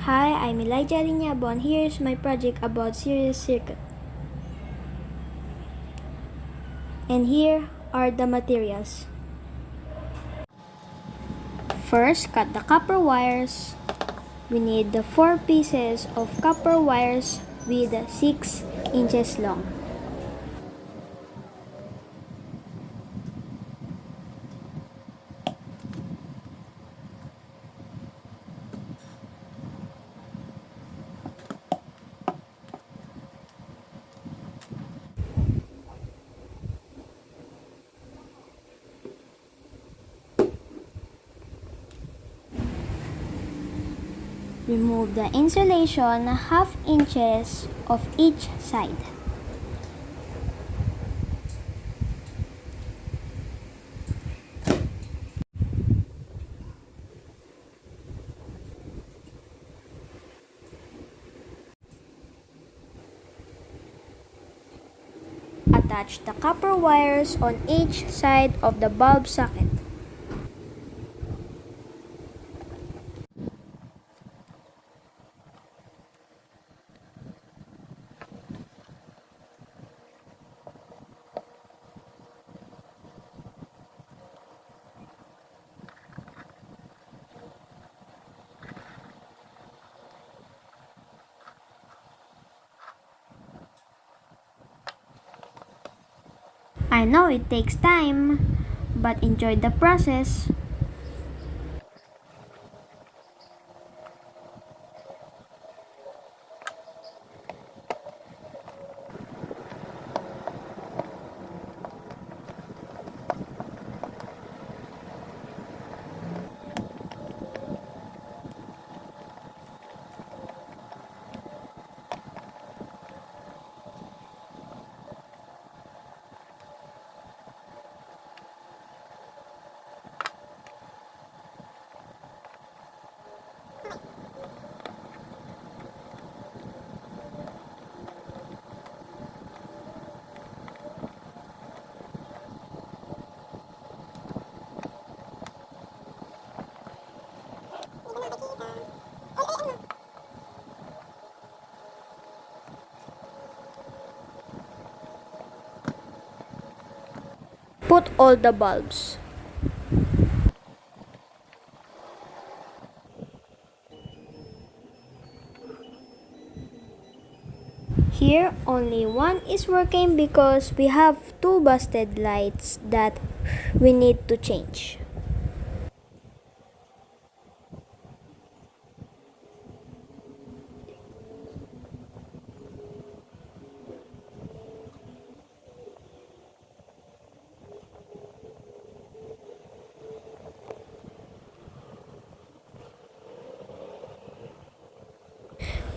Hi, I'm Elijah Linyabon. Here's my project about series circuit. And here are the materials. First, cut the copper wires. We need the 4 pieces of copper wires with 6 inches long. Remove the insulation half inches of each side. Attach the copper wires on each side of the bulb socket. I know it takes time, but enjoy the process. Put all the bulbs. Here, only one is working because we have 2 busted lights that we need to change.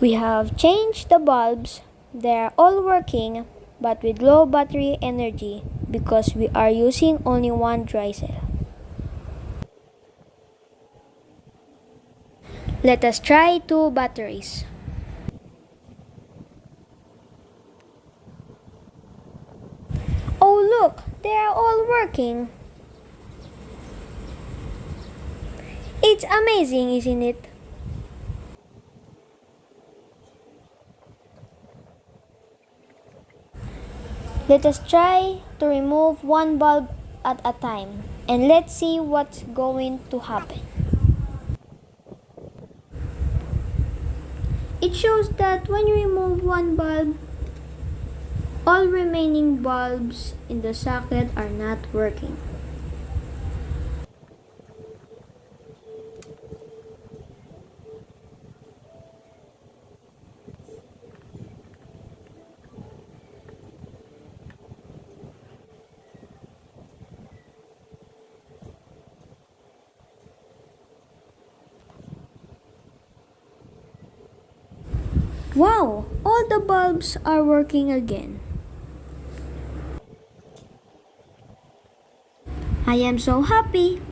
We have changed the bulbs. They are all working, but with low battery energy because we are using only one dry cell. Let us try 2 batteries. Oh look, they are all working. It's amazing, isn't it? Let us try to remove one bulb at a time and let's see what's going to happen. It shows that when you remove one bulb, all remaining bulbs in the socket are not working. Wow! All the bulbs are working again. I am so happy!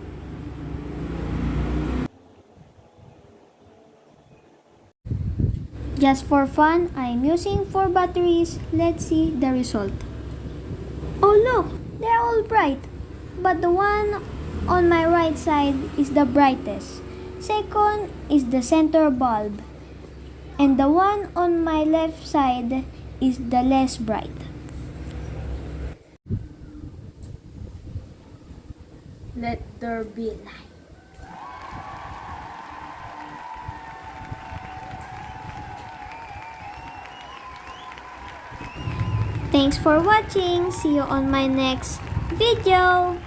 Just for fun, I am using 4 batteries. Let's see the result. Oh look! They're all bright. But the one on my right side is the brightest. Second is the center bulb. And the one on my left side is the less bright. Let there be light. Thanks for watching. See you on my next video.